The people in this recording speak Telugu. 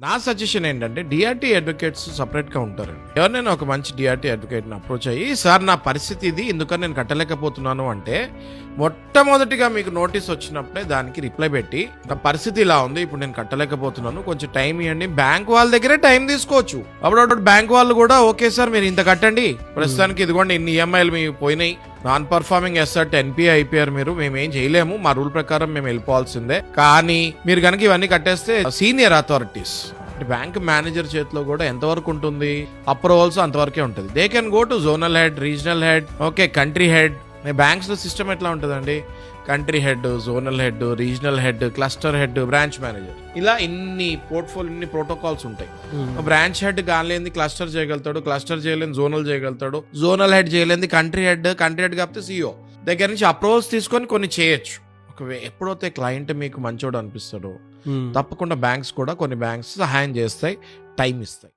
నా సజెషన్ ఏంటంటే డిఆర్టీ అడ్వకేట్స్ సపరేట్గా ఉంటారండి. ఎవరినైనా ఒక మంచి డిఆర్టీ అడ్వకేట్ని అప్రోచ్ అయ్యి, సార్ నా పరిస్థితి ఇది, ఎందుకని నేను కట్టలేకపోతున్నాను అంటే, మొట్టమొదటిగా మీకు నోటీస్ వచ్చినప్పుడే దానికి రిప్లై పెట్టి, నా పరిస్థితి ఇలా ఉంది, ఇప్పుడు నేను కట్టలేకపోతున్నాను, కొంచెం టైం ఇవ్వండి. బ్యాంక్ వాళ్ళ దగ్గరే టైం తీసుకోవచ్చు. అప్పుడు బ్యాంక్ వాళ్ళు కూడా ఓకే సార్ మీరు ఇంత కట్టండి, ప్రస్తుతానికి ఇదిగోండి ఇన్ని ఈఎంఐలు మీకు పోయినాయి, నాన్ పర్ఫార్మింగ్ ఎస్సెట్ ఎన్పిఐ అయిపోయారు, మేమేం చేయలేము, మా రూల్ ప్రకారం మేము వెళ్ళిపోవాల్సిందే, కానీ మీరు కనుక ఇవన్నీ కట్టేస్తే సీనియర్ అథారిటీస్ బ్యాంక్ మేనేజర్ చేతిలో కూడా ఎంతవరకు ఉంటుంది, అప్రూవల్స్ అంతవరకే ఉంటుంది. They can go to zonal head, regional head, okay country head. Banks లో సిస్టమ్ ఎట్లా ఉంటుందండి, country head, zonal head, regional head, cluster head, branch manager, ఇలా ఇన్ని ప్రోటోకాల్స్ ఉంటాయి. బ్రాంచ్ హెడ్ కాలేంది క్లస్టర్ చేయగలుగుతాడు, క్లస్టర్ చేయలేని జోనల్ చేయగలుగుతాడు, జోనల్ హెడ్ చేయలేని కంట్రీ హెడ్ కాకపోతే సిఇఓ దగ్గర నుంచి అప్రూవల్స్ తీసుకొని కొన్ని చేయొచ్చు. ఎప్పుడైతే క్లయింట్ మీకు మంచోడు అనిపిస్తాడో తప్పకుండా బ్యాంక్స్ కూడా కొన్ని బ్యాంక్స్ సహాయం చేస్తాయి, టైం ఇస్తాయి.